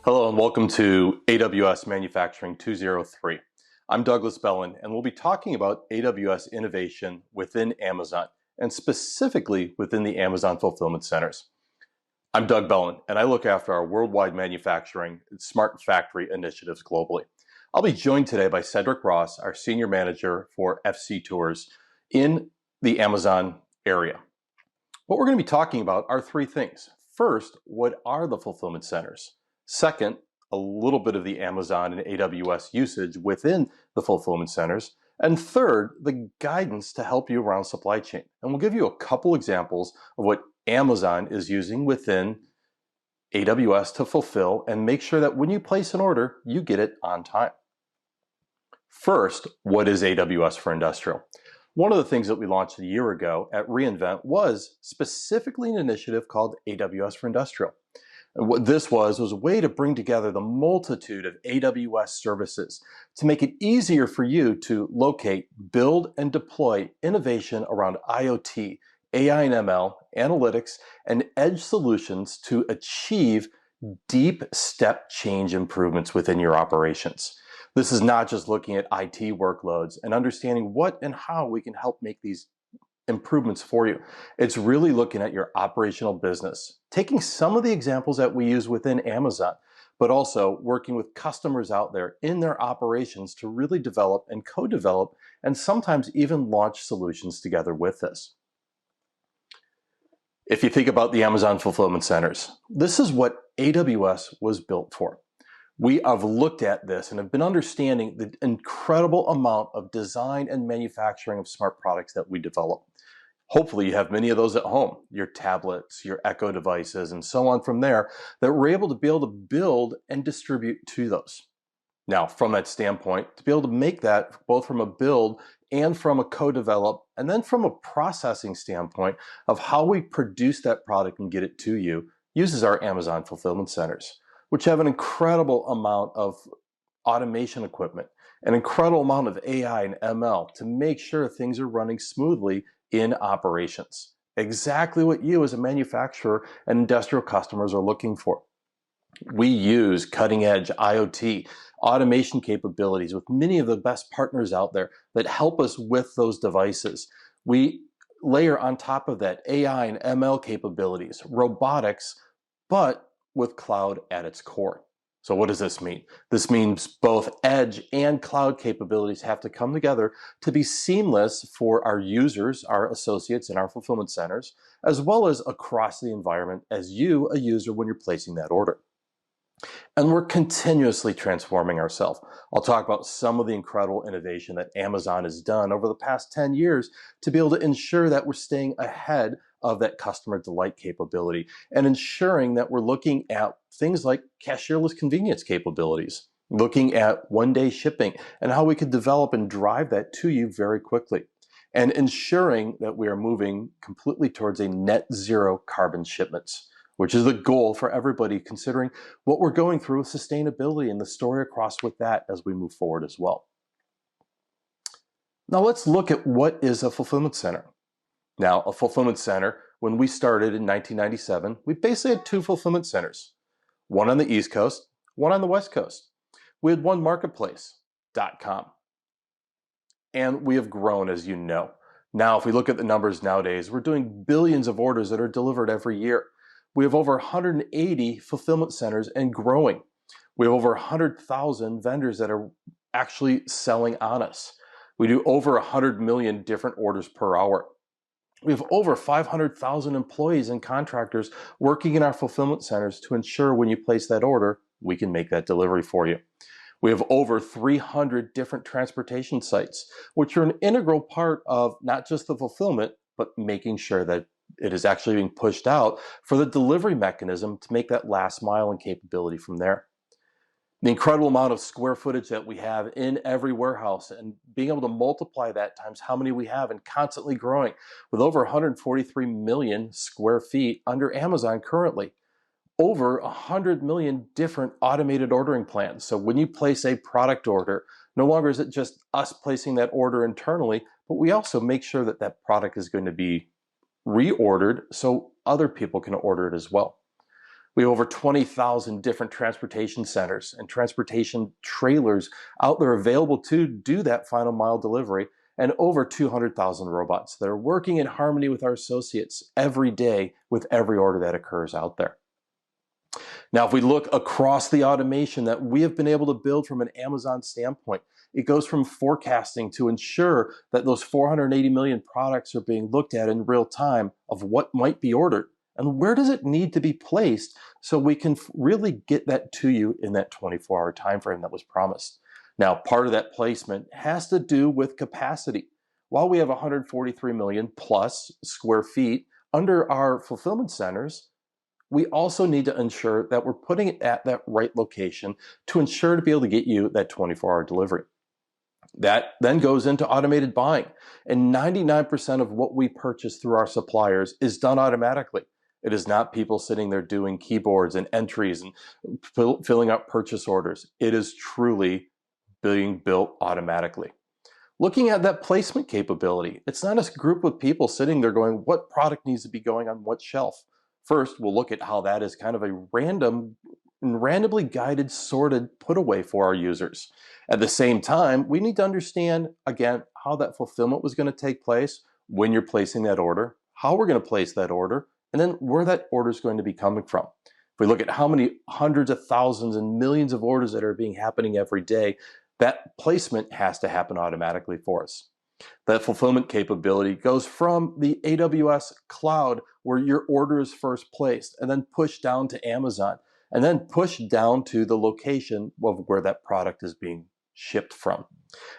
Hello and welcome to AWS Manufacturing 203. I'm Douglas Bellin and we'll be talking about AWS innovation within Amazon and specifically within the Amazon fulfillment centers. I'm Doug Bellin and I look after our worldwide manufacturing and smart factory initiatives globally. I'll be joined today by Cedric Ross, our Senior Manager for FC Tours in the Amazon area. What we're going to be talking about are three things. First, what are the fulfillment centers? Second, a little bit of the Amazon and AWS usage within the fulfillment centers. And third, the guidance to help you around supply chain. And we'll give you a couple examples of what Amazon is using within AWS to fulfill and make sure that when you place an order, you get it on time. First, what is AWS for Industrial? One of the things that we launched a year ago at reInvent was specifically an initiative called AWS for Industrial. And what this was a way to bring together the multitude of AWS services to make it easier for you to locate, build, and deploy innovation around IoT, AI and ML, analytics, and edge solutions to achieve deep step change improvements within your operations. This is not just looking at IT workloads and understanding what and how we can help make these improvements for you. It's really looking at your operational business, taking some of the examples that we use within Amazon, but also working with customers out there in their operations to really develop and co-develop and sometimes even launch solutions together with this. If you think about the Amazon fulfillment centers, this is what AWS was built for. We have looked at this and have been understanding the incredible amount of design and manufacturing of smart products that we develop. Hopefully you have many of those at home, your tablets, your Echo devices, and so on from there, that we're able to build and distribute to those. Now, from that standpoint, to be able to make that both from a build and from a co-develop, and then from a processing standpoint of how we produce that product and get it to you, uses our Amazon fulfillment centers, which have an incredible amount of automation equipment, an incredible amount of AI and ML to make sure things are running smoothly in operations. Exactly what you as a manufacturer and industrial customers are looking for. We use cutting edge IoT automation capabilities with many of the best partners out there that help us with those devices. We layer on top of that AI and ML capabilities, robotics, but with cloud at its core. So what does this mean? This means both edge and cloud capabilities have to come together to be seamless for our users, our associates in our fulfillment centers, as well as across the environment as you, a user, when you're placing that order. And we're continuously transforming ourselves. I'll talk about some of the incredible innovation that Amazon has done over the past 10 years to be able to ensure that we're staying ahead of that customer delight capability and ensuring that we're looking at things like cashierless convenience capabilities, looking at one-day shipping and how we could develop and drive that to you very quickly, and ensuring that we are moving completely towards a net zero carbon shipments, which is the goal for everybody considering what we're going through with sustainability and the story across with that as we move forward as well. Now let's look at what is a fulfillment center. Now, a fulfillment center, when we started in 1997, we basically had two fulfillment centers, one on the East Coast, one on the West Coast. We had one marketplace.com. And we have grown, as you know. Now, if we look at the numbers nowadays, we're doing billions of orders that are delivered every year. We have over 180 fulfillment centers and growing. We have over 100,000 vendors that are actually selling on us. We do over 100 million different orders per hour. We have over 500,000 employees and contractors working in our fulfillment centers to ensure when you place that order, we can make that delivery for you. We have over 300 different transportation sites, which are an integral part of not just the fulfillment, but making sure that it is actually being pushed out for the delivery mechanism to make that last mile and capability from there. The incredible amount of square footage that we have in every warehouse and being able to multiply that times how many we have and constantly growing with over 143 million square feet under Amazon currently. Over 100 million different automated ordering plans. So when you place a product order, no longer is it just us placing that order internally, but we also make sure that that product is going to be reordered so other people can order it as well. We have over 20,000 different transportation centers and transportation trailers out there available to do that final mile delivery, and over 200,000 robots that are working in harmony with our associates every day with every order that occurs out there. Now, if we look across the automation that we have been able to build from an Amazon standpoint, it goes from forecasting to ensure that those 480 million products are being looked at in real time of what might be ordered and where does it need to be placed so we can really get that to you in that 24-hour time frame that was promised. Now, part of that placement has to do with capacity. While we have 143 million plus square feet under our fulfillment centers, we also need to ensure that we're putting it at that right location to ensure to be able to get you that 24-hour delivery. That then goes into automated buying, and 99% of what we purchase through our suppliers is done automatically. It is not people sitting there doing keyboards and entries and filling out purchase orders. It is truly being built automatically. Looking at that placement capability, it's not a group of people sitting there going, what product needs to be going on what shelf? First, we'll look at how that is kind of a randomly guided, sorted put away for our users. At the same time, we need to understand, again, how that fulfillment was going to take place, when you're placing that order, how we're going to place that order, and then where that order is going to be coming from. If we look at how many hundreds of thousands and millions of orders that are happening every day, that placement has to happen automatically for us. That fulfillment capability goes from the AWS cloud, where your order is first placed, and then pushed down to Amazon, and then pushed down to the location of where that product is being shipped from.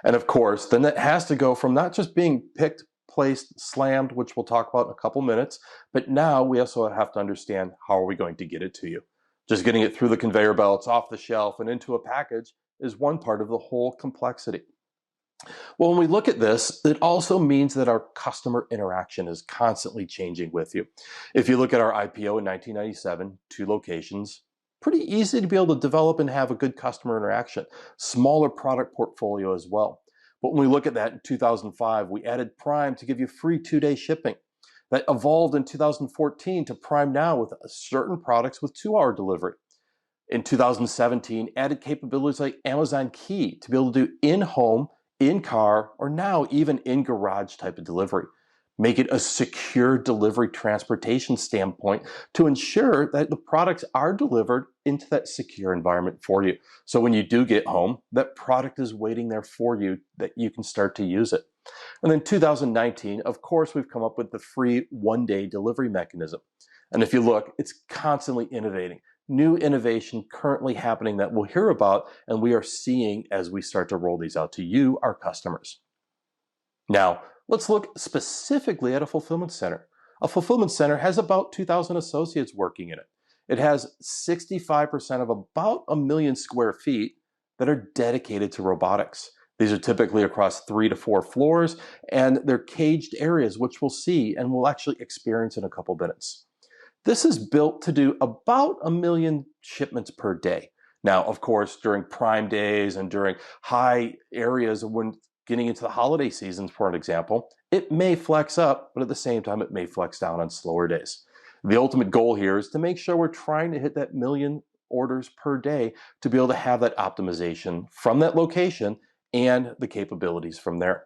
And of course, then that has to go from not just being picked, placed, slammed, which we'll talk about in a couple minutes, but now we also have to understand how are we going to get it to you. Just getting it through the conveyor belts, off the shelf, and into a package is one part of the whole complexity. Well, when we look at this, it also means that our customer interaction is constantly changing with you. If you look at our IPO in 1997, 2 locations, pretty easy to be able to develop and have a good customer interaction. Smaller product portfolio as well. But when we look at that in 2005, we added Prime to give you free 2-day shipping. That evolved in 2014 to Prime Now with certain products with 2-hour delivery. In 2017, added capabilities like Amazon Key to be able to do in-home, in-car, or now even in-garage type of delivery. Make it a secure delivery transportation standpoint to ensure that the products are delivered into that secure environment for you. So when you do get home, that product is waiting there for you, that you can start to use it. And then 2019, of course, we've come up with the free 1-day delivery mechanism. And if you look, it's constantly innovating. New innovation currently happening that we'll hear about and we are seeing as we start to roll these out to you, our customers. Now, let's look specifically at a fulfillment center. A fulfillment center has about 2,000 associates working in it. It has 65% of about 1 million square feet that are dedicated to robotics. These are typically across 3 to 4 floors, and they're caged areas, which we'll see and we'll actually experience in a couple minutes. This is built to do about 1 million shipments per day. Now, of course, during prime days and during high areas when getting into the holiday seasons, for an example, it may flex up, but at the same time, it may flex down on slower days. The ultimate goal here is to make sure we're trying to hit that 1 million orders per day to be able to have that optimization from that location and the capabilities from there.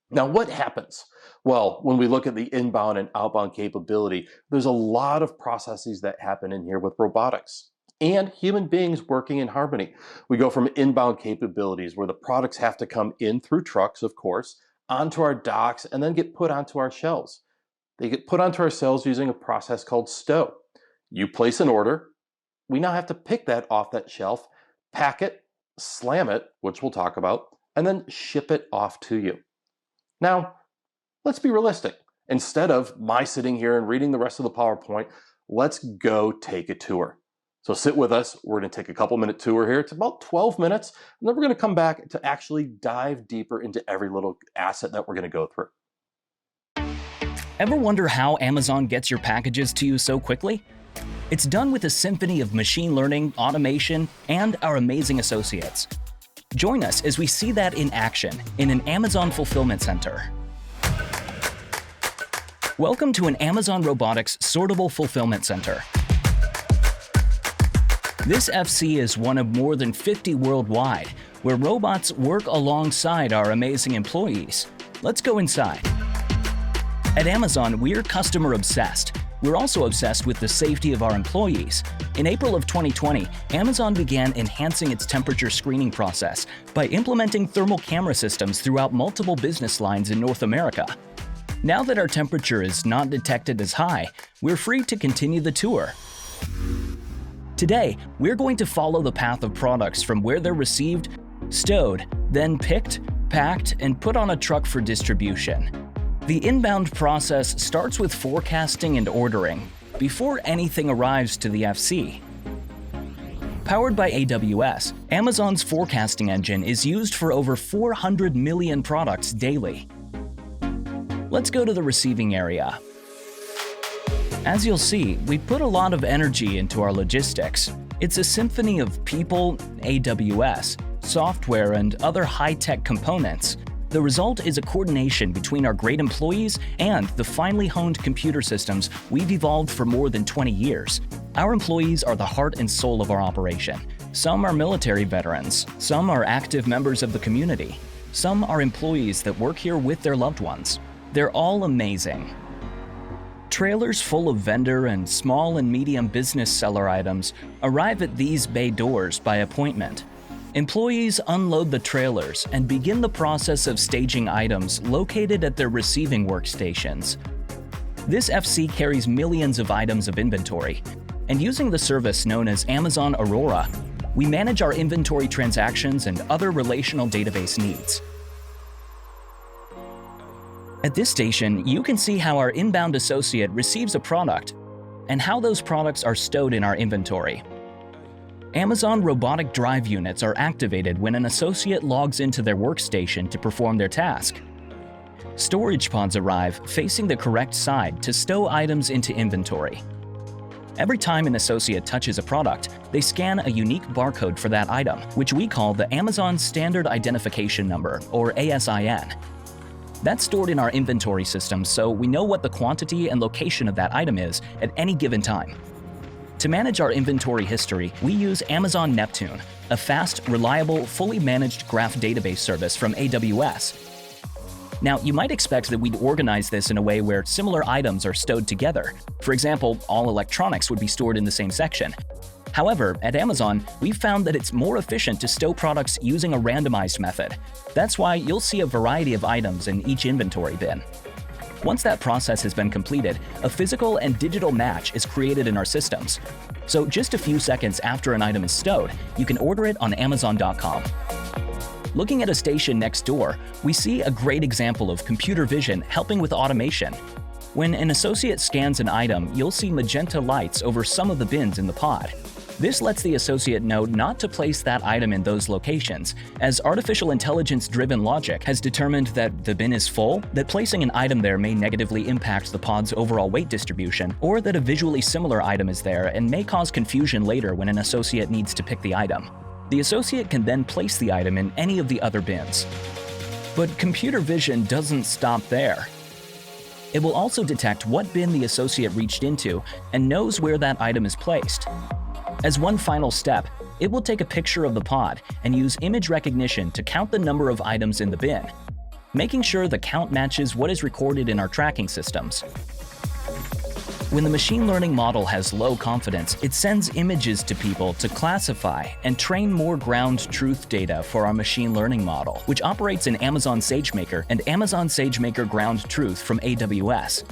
Now, what happens? Well, when we look at the inbound and outbound capability, there's a lot of processes that happen in here with robotics and human beings working in harmony. We go from inbound capabilities where the products have to come in through trucks, of course, onto our docks and then get put onto our shelves. They get put onto our shelves using a process called stow. You place an order. We now have to pick that off that shelf, pack it, slam it, which we'll talk about, and then ship it off to you. Now, let's be realistic. Instead of my sitting here and reading the rest of the PowerPoint, let's go take a tour. So sit with us. We're going to take a couple-minute tour here. It's about 12 minutes, and then we're going to come back to actually dive deeper into every little asset that we're going to go through. Ever wonder how Amazon gets your packages to you so quickly? It's done with a symphony of machine learning, automation, and our amazing associates. Join us as we see that in action in an Amazon fulfillment center. Welcome to an Amazon Robotics Sortable Fulfillment Center. This FC is one of more than 50 worldwide, where robots work alongside our amazing employees. Let's go inside. At Amazon, we're customer obsessed. We're also obsessed with the safety of our employees. In April of 2020, Amazon began enhancing its temperature screening process by implementing thermal camera systems throughout multiple business lines in North America. Now that our temperature is not detected as high, we're free to continue the tour. Today, we're going to follow the path of products from where they're received, stowed, then picked, packed, and put on a truck for distribution. The inbound process starts with forecasting and ordering, before anything arrives to the FC. Powered by AWS, Amazon's forecasting engine is used for over 400 million products daily. Let's go to the receiving area. As you'll see, we put a lot of energy into our logistics. It's a symphony of people, AWS, software, and other high-tech components. The result is a coordination between our great employees and the finely honed computer systems we've evolved for more than 20 years. Our employees are the heart and soul of our operation. Some are military veterans, some are active members of the community, some are employees that work here with their loved ones. They're all amazing. Trailers full of vendor and small and medium business seller items arrive at these bay doors by appointment. Employees unload the trailers and begin the process of staging items located at their receiving workstations. This FC carries millions of items of inventory, and using the service known as Amazon Aurora, we manage our inventory transactions and other relational database needs. At this station, you can see how our inbound associate receives a product and how those products are stowed in our inventory. Amazon robotic drive units are activated when an associate logs into their workstation to perform their task. Storage pods arrive facing the correct side to stow items into inventory. Every time an associate touches a product, they scan a unique barcode for that item, which we call the Amazon Standard Identification Number, or ASIN. That's stored in our inventory system, so we know what the quantity and location of that item is at any given time. To manage our inventory history, we use Amazon Neptune, a fast, reliable, fully managed graph database service from AWS. Now, you might expect that we'd organize this in a way where similar items are stowed together. For example, all electronics would be stored in the same section. However, at Amazon, we've found that it's more efficient to stow products using a randomized method. That's why you'll see a variety of items in each inventory bin. Once that process has been completed, a physical and digital match is created in our systems. So just a few seconds after an item is stowed, you can order it on Amazon.com. Looking at a station next door, we see a great example of computer vision helping with automation. When an associate scans an item, you'll see magenta lights over some of the bins in the pod. This lets the associate know not to place that item in those locations, as artificial intelligence-driven logic has determined that the bin is full, that placing an item there may negatively impact the pod's overall weight distribution, or that a visually similar item is there and may cause confusion later when an associate needs to pick the item. The associate can then place the item in any of the other bins. But computer vision doesn't stop there. It will also detect what bin the associate reached into and knows where that item is placed. As one final step, it will take a picture of the pod and use image recognition to count the number of items in the bin, making sure the count matches what is recorded in our tracking systems. When the machine learning model has low confidence, it sends images to people to classify and train more ground truth data for our machine learning model, which operates in Amazon SageMaker and Amazon SageMaker Ground Truth from AWS.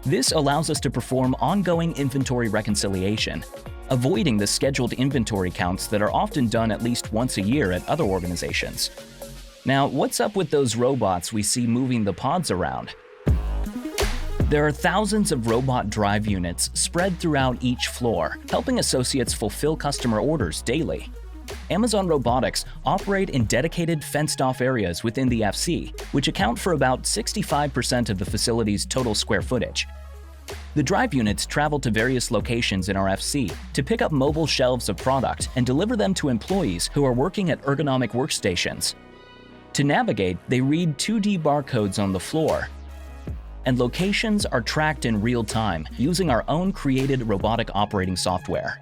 This allows us to perform ongoing inventory reconciliation, avoiding the scheduled inventory counts that are often done at least once a year at other organizations. Now, what's up with those robots we see moving the pods around? There are thousands of robot drive units spread throughout each floor, helping associates fulfill customer orders daily. Amazon Robotics operate in dedicated fenced-off areas within the FC, which account for about 65% of the facility's total square footage. The drive units travel to various locations in our FC to pick up mobile shelves of product and deliver them to employees who are working at ergonomic workstations. To navigate, they read 2D barcodes on the floor, and locations are tracked in real time using our own created robotic operating software.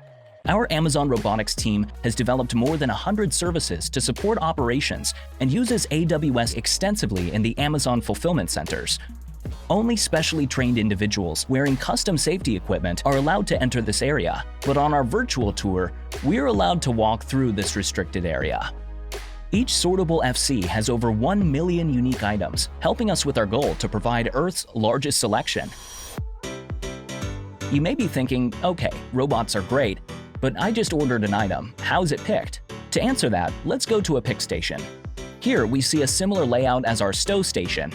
Our Amazon Robotics team has developed more than 100 services to support operations and uses AWS extensively in the Amazon fulfillment centers. Only specially trained individuals wearing custom safety equipment are allowed to enter this area, but on our virtual tour, we're allowed to walk through this restricted area. Each sortable FC has over 1 million unique items, helping us with our goal to provide Earth's largest selection. You may be thinking, okay, robots are great, but I just ordered an item. How's it picked? To answer that, let's go to a pick station. Here we see a similar layout as our stow station.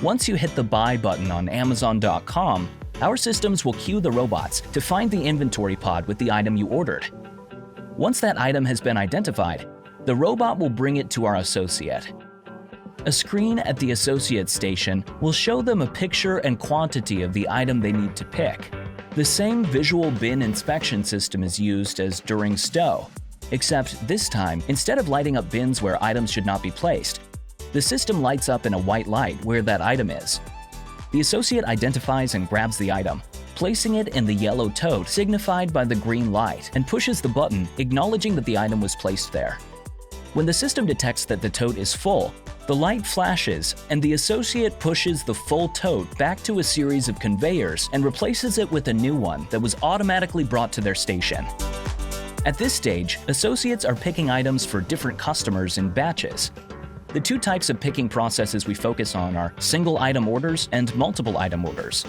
Once you hit the buy button on Amazon.com, our systems will cue the robots to find the inventory pod with the item you ordered. Once that item has been identified, the robot will bring it to our associate. A screen at the associate station will show them a picture and quantity of the item they need to pick. The same visual bin inspection system is used as during stow, except this time, instead of lighting up bins where items should not be placed, the system lights up in a white light where that item is. The associate identifies and grabs the item, placing it in the yellow tote signified by the green light, and pushes the button acknowledging that the item was placed there. When the system detects that the tote is full, the light flashes and the associate pushes the full tote back to a series of conveyors and replaces it with a new one that was automatically brought to their station. At this stage, associates are picking items for different customers in batches. The two types of picking processes we focus on are single item orders and multiple item orders.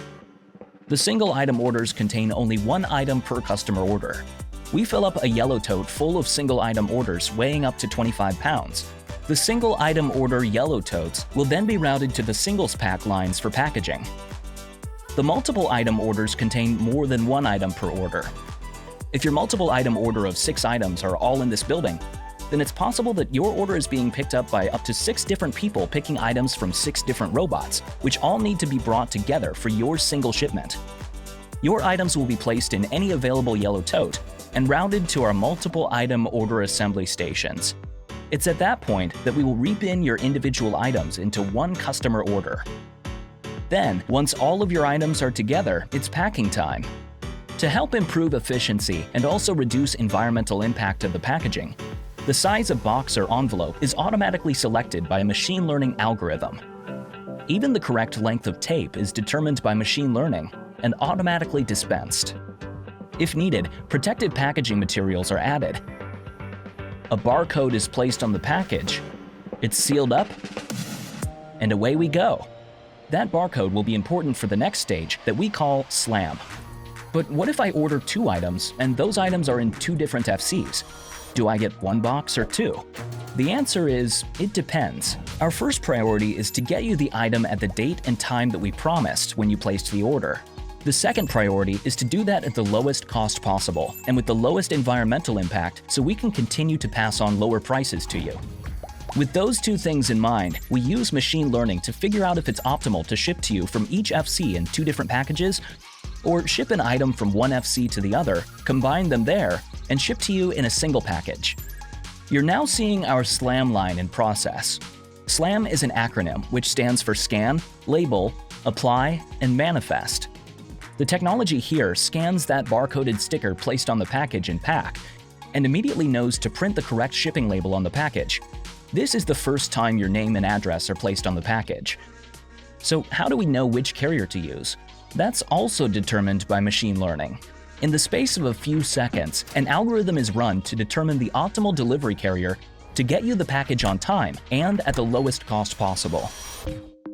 The single item orders contain only one item per customer order. We fill up a yellow tote full of single item orders weighing up to 25 pounds. The single item order yellow totes will then be routed to the singles pack lines for packaging. The multiple item orders contain more than one item per order. If your multiple item order of 6 items are all in this building, then it's possible that your order is being picked up by up to 6 different people picking items from 6 different robots, which all need to be brought together for your single shipment. Your items will be placed in any available yellow tote and routed to our multiple item order assembly stations. It's at that point that we will repin your individual items into one customer order. Then, once all of your items are together, it's packing time. To help improve efficiency and also reduce environmental impact of the packaging, the size of box or envelope is automatically selected by a machine learning algorithm. Even the correct length of tape is determined by machine learning and automatically dispensed. If needed, protective packaging materials are added. A barcode is placed on the package, it's sealed up, and away we go. That barcode will be important for the next stage that we call SLAM. But what if I order 2 items and those items are in 2 different FCs? Do I get 1 box or 2? The answer is, it depends. Our first priority is to get you the item at the date and time that we promised when you placed the order. The second priority is to do that at the lowest cost possible and with the lowest environmental impact so we can continue to pass on lower prices to you. With those 2 things in mind, we use machine learning to figure out if it's optimal to ship to you from each FC in 2 different packages, or ship an item from one FC to the other, combine them there, and ship to you in a single package. You're now seeing our SLAM line in process. SLAM is an acronym which stands for Scan, Label, Apply, and Manifest. The technology here scans that barcoded sticker placed on the package and pack, and immediately knows to print the correct shipping label on the package. This is the first time your name and address are placed on the package. So how do we know which carrier to use? That's also determined by machine learning. In the space of a few seconds, an algorithm is run to determine the optimal delivery carrier to get you the package on time and at the lowest cost possible.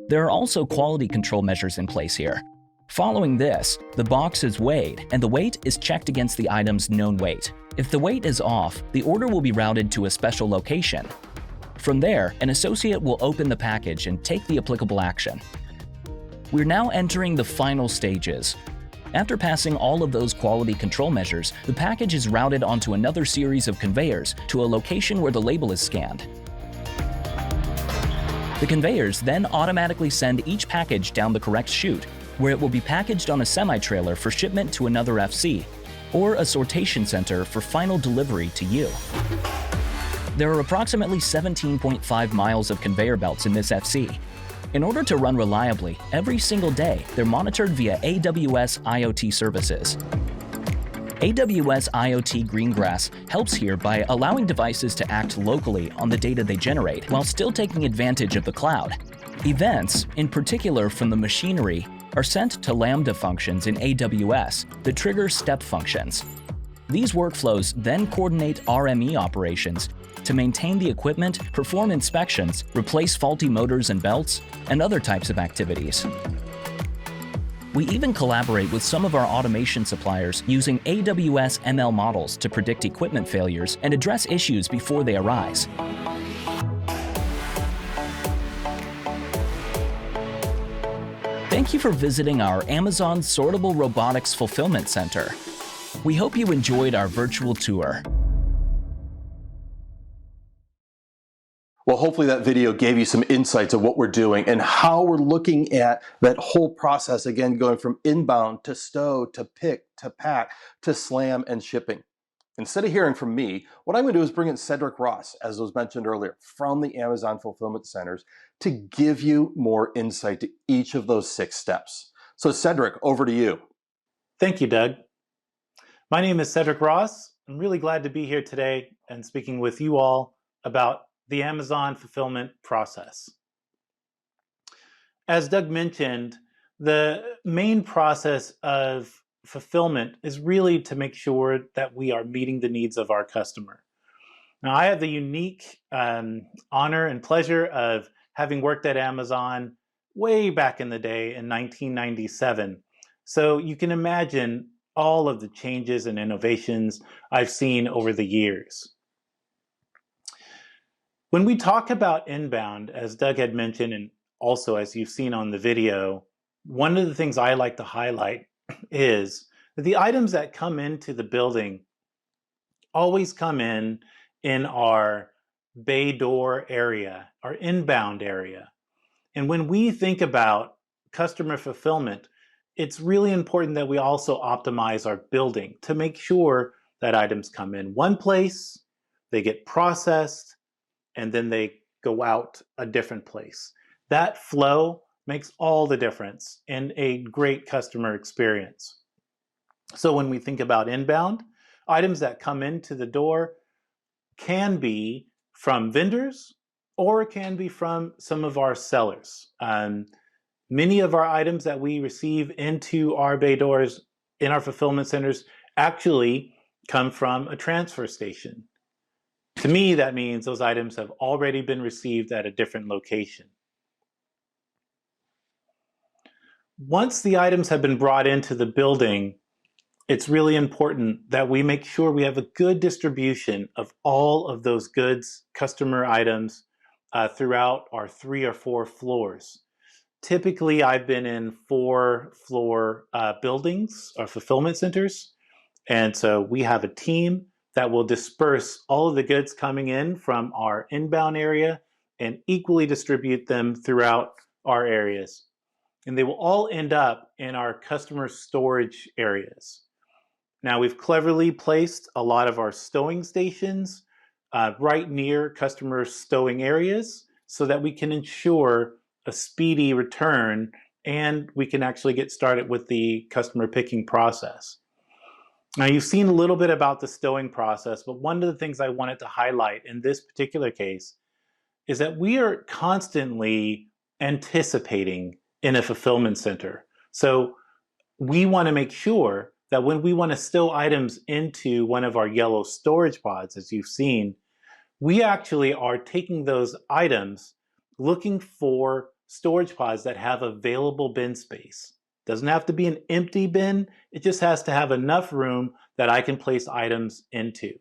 There are also quality control measures in place here. Following this, the box is weighed and the weight is checked against the item's known weight. If the weight is off, the order will be routed to a special location. From there, an associate will open the package and take the applicable action. We're now entering the final stages. After passing all of those quality control measures, the package is routed onto another series of conveyors to a location where the label is scanned. The conveyors then automatically send each package down the correct chute, where it will be packaged on a semi-trailer for shipment to another FC, or a sortation center for final delivery to you. There are approximately 17.5 miles of conveyor belts in this FC. In order to run reliably, every single day, they're monitored via AWS IoT services. AWS IoT Greengrass helps here by allowing devices to act locally on the data they generate while still taking advantage of the cloud. Events, in particular from the machinery, are sent to Lambda functions in AWS that trigger step functions. These workflows then coordinate RME operations to maintain the equipment, perform inspections, replace faulty motors and belts, and other types of activities. We even collaborate with some of our automation suppliers using AWS ML models to predict equipment failures and address issues before they arise. Thank you for visiting our Amazon Sortable Robotics Fulfillment Center. We hope you enjoyed our virtual tour. Well, hopefully that video gave you some insights of what we're doing and how we're looking at that whole process, again, going from inbound to stow, to pick, to pack, to slam and shipping. Instead of hearing from me, what I'm going to do is bring in Cedric Ross, as was mentioned earlier, from the Amazon Fulfillment Centers to give you more insight to each of those 6 steps. So Cedric, over to you. Thank you, Doug. My name is Cedric Ross. I'm really glad to be here today and speaking with you all about the Amazon fulfillment process. As Doug mentioned, the main process of fulfillment is really to make sure that we are meeting the needs of our customer. Now, I have the unique honor and pleasure of having worked at Amazon way back in the day in 1997. So you can imagine all of the changes and innovations I've seen over the years. When we talk about inbound, as Doug had mentioned, and also as you've seen on the video, one of the things I like to highlight is that the items that come into the building always come in our bay door area, our inbound area. And when we think about customer fulfillment, it's really important that we also optimize our building to make sure that items come in one place, they get processed, and then they go out a different place. That flow makes all the difference in a great customer experience. So when we think about inbound, items that come into the door can be from vendors or it can be from some of our sellers. Many of our items that we receive into our bay doors in our fulfillment centers actually come from a transfer station. To me, that means those items have already been received at a different location. Once the items have been brought into the building, it's really important that we make sure we have a good distribution of all of those goods, customer items, throughout our 3 or 4 floors. Typically, I've been in 4-floor buildings or fulfillment centers. And so we have a team that will disperse all of the goods coming in from our inbound area and equally distribute them throughout our areas. And they will all end up in our customer storage areas. Now, we've cleverly placed a lot of our stowing stations right near customer stowing areas so that we can ensure a speedy return and we can actually get started with the customer picking process. Now, you've seen a little bit about the stowing process, but one of the things I wanted to highlight in this particular case is that we are constantly anticipating in a fulfillment center. So we want to make sure that when we want to stow items into one of our yellow storage pods, as you've seen, we actually are taking those items, looking for storage pods that have available bin space. Doesn't have to be an empty bin. It just has to have enough room that I can place items into.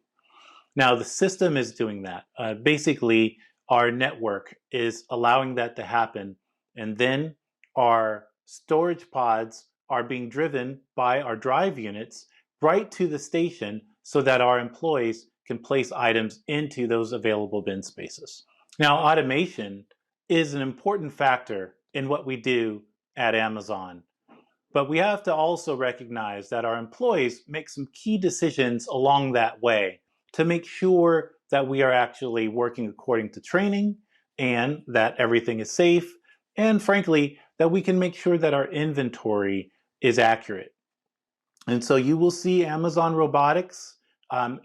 Now, the system is doing that. Basically, our network is allowing that to happen. And then our storage pods are being driven by our drive units right to the station so that our employees can place items into those available bin spaces. Now, automation is an important factor in what we do at Amazon. But we have to also recognize that our employees make some key decisions along that way to make sure that we are actually working according to training and that everything is safe, and frankly, that we can make sure that our inventory is accurate. And so you will see Amazon Robotics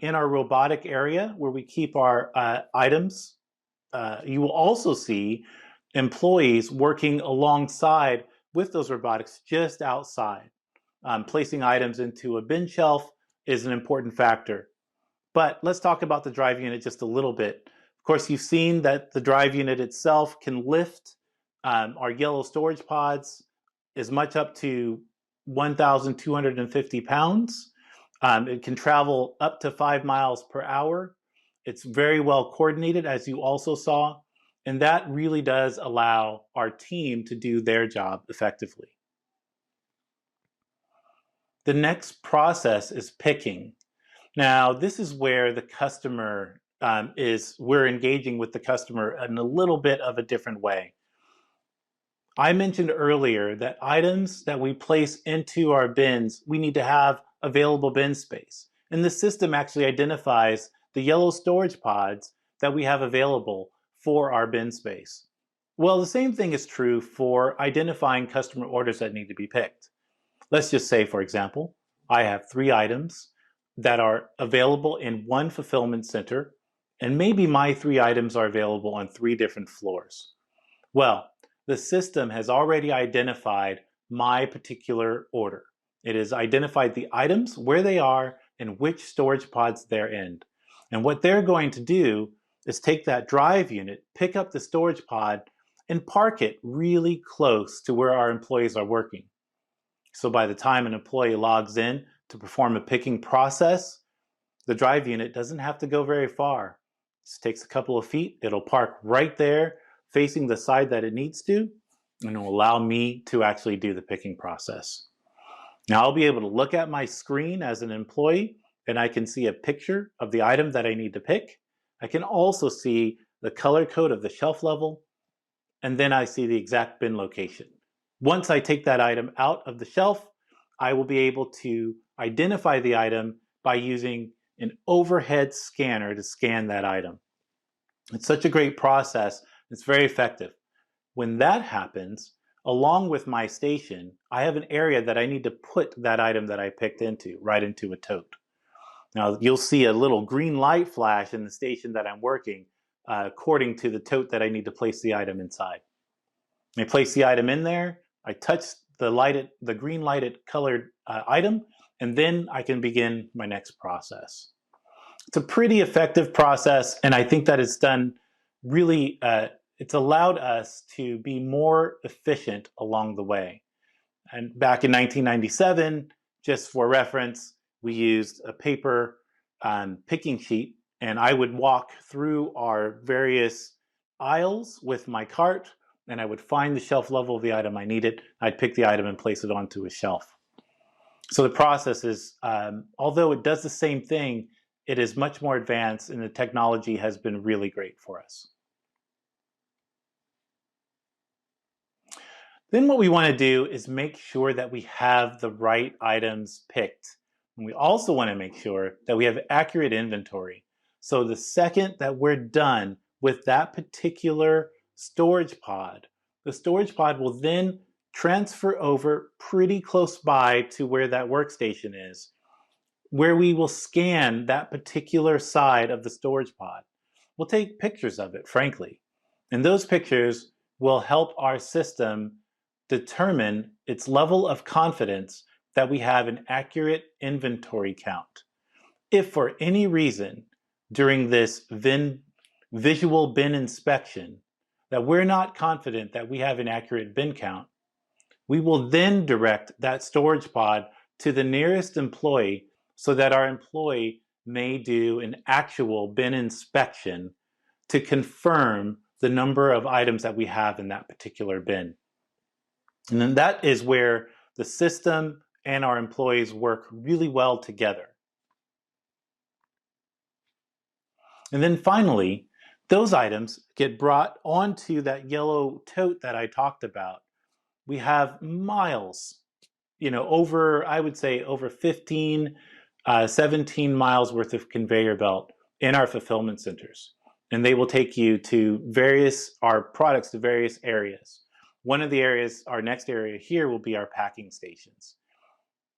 in our robotic area where we keep our items. You will also see employees working alongside with those robotics just outside. Placing items into a bin shelf is an important factor. But let's talk about the drive unit just a little bit. Of course, you've seen that the drive unit itself can lift our yellow storage pods as much up to 1,250 pounds. It can travel up to 5 miles per hour. It's very well coordinated, as you also saw, and that really does allow our team to do their job effectively. The next process is picking. Now, this is where the customer we're engaging with the customer in a little bit of a different way. I mentioned earlier that items that we place into our bins, we need to have available bin space. And the system actually identifies the yellow storage pods that we have available for our bin space. Well, the same thing is true for identifying customer orders that need to be picked. Let's just say, for example, I have 3 items that are available in one fulfillment center, and maybe my 3 items are available on 3 different floors. Well, the system has already identified my particular order. It has identified the items, where they are, and which storage pods they're in. And what they're going to do is take that drive unit, pick up the storage pod, and park it really close to where our employees are working. So by the time an employee logs in to perform a picking process, the drive unit doesn't have to go very far. It just takes a couple of feet. It'll park right there, facing the side that it needs to, and it will allow me to actually do the picking process. Now I'll be able to look at my screen as an employee, and I can see a picture of the item that I need to pick. I can also see the color code of the shelf level, and then I see the exact bin location. Once I take that item out of the shelf, I will be able to identify the item by using an overhead scanner to scan that item. It's such a great process. It's very effective. When that happens, along with my station, I have an area that I need to put that item that I picked into, right into a tote. Now, you'll see a little green light flash in the station that I'm working according to the tote that I need to place the item inside. I place the item in there, I touch the green lighted colored item, and then I can begin my next process. It's a pretty effective process, and I think that it's done really, it's allowed us to be more efficient along the way. And back in 1997, just for reference, we used a paper picking sheet, and I would walk through our various aisles with my cart, and I would find the shelf level of the item I needed. I'd pick the item and place it onto a shelf. So the process is, although it does the same thing, it is much more advanced, and the technology has been really great for us. Then what we want to do is make sure that we have the right items picked. And we also want to make sure that we have accurate inventory. So the second that we're done with that particular storage pod, the storage pod will then transfer over pretty close by to where that workstation is, where we will scan that particular side of the storage pod. We'll take pictures of it, frankly. And those pictures will help our system determine its level of confidence that we have an accurate inventory count. If for any reason during this visual bin inspection that we're not confident that we have an accurate bin count, we will then direct that storage pod to the nearest employee so that our employee may do an actual bin inspection to confirm the number of items that we have in that particular bin. And then that is where the system and our employees work really well together. And then finally, those items get brought onto that yellow tote that I talked about. We have miles, over, I would say over 15, 17 miles worth of conveyor belt in our fulfillment centers. And they will take you to our products to various areas. One of the areas, our next area here will be our packing stations.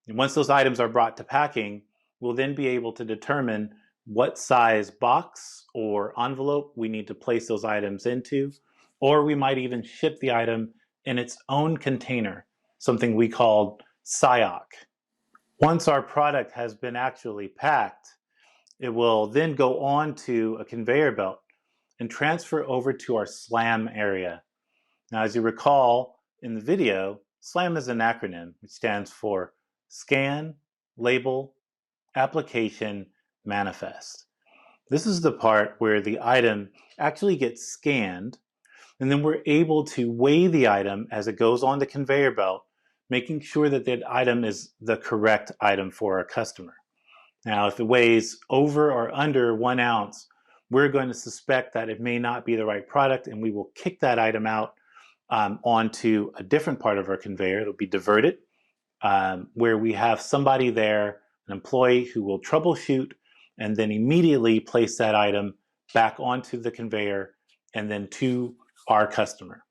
And once those items are brought to packing, we'll then be able to determine what size box or envelope we need to place those items into, or we might even ship the item in its own container, something we call SIOC. Once our product has been actually packed, it will then go on to a conveyor belt and transfer over to our SLAM area. Now, as you recall in the video, SLAM is an acronym which stands for Scan, Label, Application, Manifest. This is the part where the item actually gets scanned, and then we're able to weigh the item as it goes on the conveyor belt, making sure that that item is the correct item for our customer. Now, if it weighs over or under 1 ounce, we're going to suspect that it may not be the right product, and we will kick that item out onto a different part of our conveyor. It'll be diverted, where we have somebody there, an employee who will troubleshoot and then immediately place that item back onto the conveyor and then to our customer.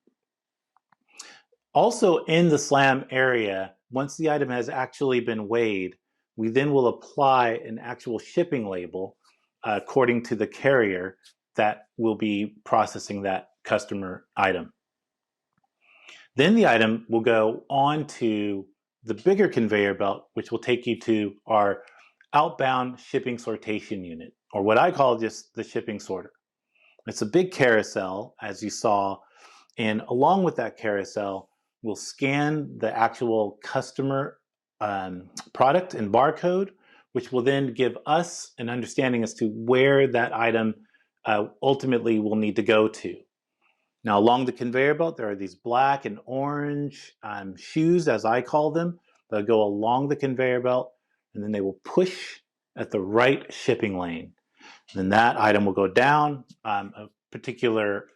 Also in the SLAM area, once the item has actually been weighed, we then will apply an actual shipping label according to the carrier that will be processing that customer item. Then the item will go on to the bigger conveyor belt, which will take you to our outbound shipping sortation unit, or what I call just the shipping sorter. It's a big carousel, as you saw, and along with that carousel, we'll scan the actual customer product and barcode, which will then give us an understanding as to where that item ultimately will need to go to. Now, along the conveyor belt, there are these black and orange shoes, as I call them. They'll go along the conveyor belt, and then they will push at the right shipping lane. Then that item will go down a particular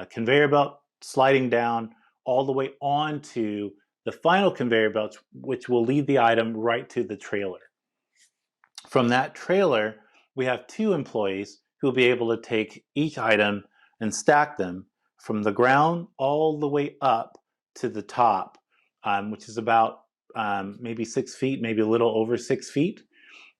conveyor belt, sliding down all the way onto the final conveyor belt, which will lead the item right to the trailer. From that trailer, we have 2 employees who will be able to take each item and stack them from the ground all the way up to the top, which is about maybe 6 feet, maybe a little over 6 feet.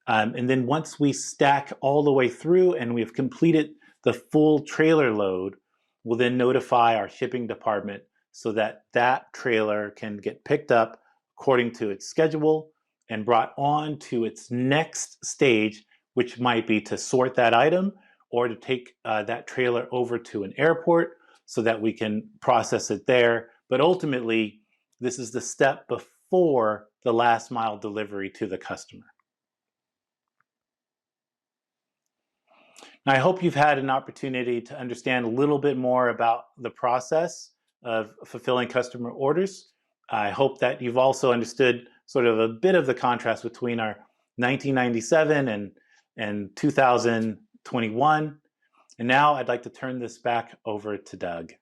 And then once we stack all the way through and we've completed the full trailer load, we'll then notify our shipping department so that that trailer can get picked up according to its schedule and brought on to its next stage, which might be to sort that item or to take that trailer over to an airport so that we can process it there. But ultimately, this is the step before the last mile delivery to the customer. Now, I hope you've had an opportunity to understand a little bit more about the process of fulfilling customer orders. I hope that you've also understood sort of a bit of the contrast between our 1997 and 2021. And now I'd like to turn this back over to Doug.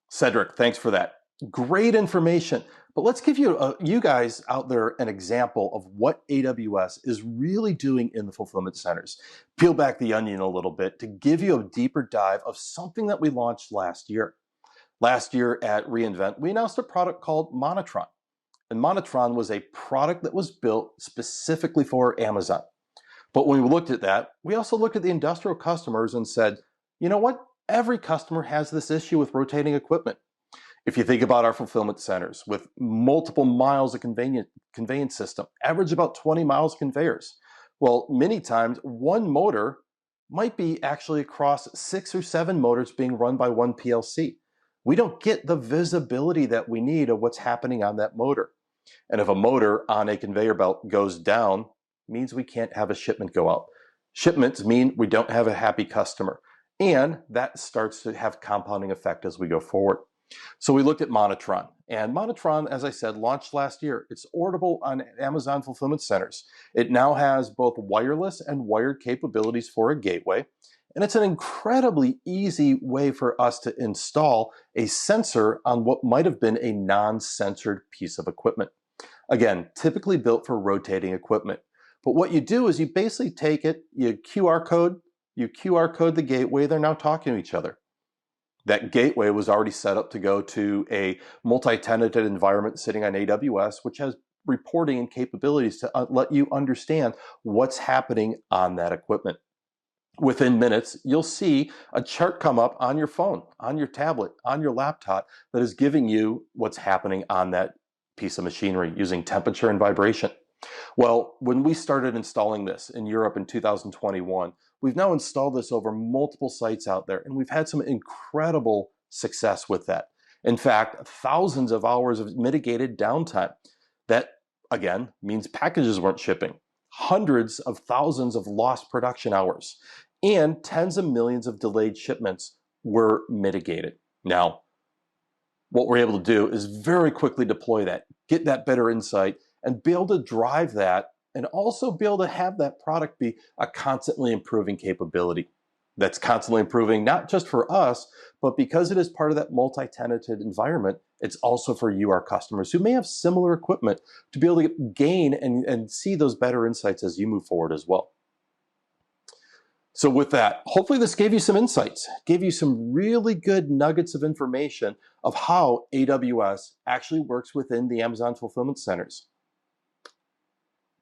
Cedric, thanks for that. Great information. But let's give you guys out there an example of what AWS is really doing in the fulfillment centers. Peel back the onion a little bit to give you a deeper dive of something that we launched last year. Last year at reInvent, we announced a product called Monotron. And Monotron was a product that was built specifically for Amazon. But when we looked at that, we also looked at the industrial customers and said, you know what? Every customer has this issue with rotating equipment. If you think about our fulfillment centers with multiple miles of conveyance system, average about 20 miles conveyors. Well, many times one motor might be actually across 6 or 7 motors being run by one PLC. We don't get the visibility that we need of what's happening on that motor. And if a motor on a conveyor belt goes down, means we can't have a shipment go out. Shipments mean we don't have a happy customer. And that starts to have compounding effect as we go forward. So we looked at Monotron, and Monotron, as I said, launched last year. It's orderable on Amazon fulfillment centers. It now has both wireless and wired capabilities for a gateway, and it's an incredibly easy way for us to install a sensor on what might have been a non-sensored piece of equipment. Again, typically built for rotating equipment. But what you do is you basically take it, you QR code the gateway, they're now talking to each other. That gateway was already set up to go to a multi-tenanted environment sitting on AWS, which has reporting and capabilities to let you understand what's happening on that equipment. Within minutes, you'll see a chart come up on your phone, on your tablet, on your laptop that is giving you what's happening on that piece of machinery using temperature and vibration. Well, when we started installing this in Europe in 2021, we've now installed this over multiple sites out there, and we've had some incredible success with that. In fact, thousands of hours of mitigated downtime. That, again, means packages weren't shipping. Hundreds of thousands of lost production hours, and tens of millions of delayed shipments were mitigated. Now, what we're able to do is very quickly deploy that, get that better insight, and be able to drive that, and also be able to have that product be a constantly improving capability. That's constantly improving, not just for us, but because it is part of that multi-tenanted environment, it's also for you, our customers, who may have similar equipment, to be able to gain and see those better insights as you move forward as well. So with that, hopefully this gave you some insights, gave you some really good nuggets of information of how AWS actually works within the Amazon Fulfillment Centers.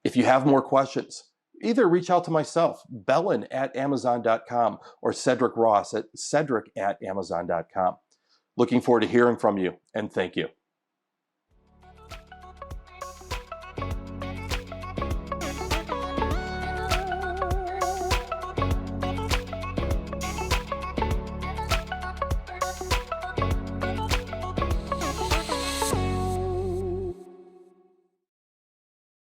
If you have more questions, either reach out to myself, Bellin@Amazon.com, or Cedric Ross at Cedric@Amazon.com. Looking forward to hearing from you, and thank you.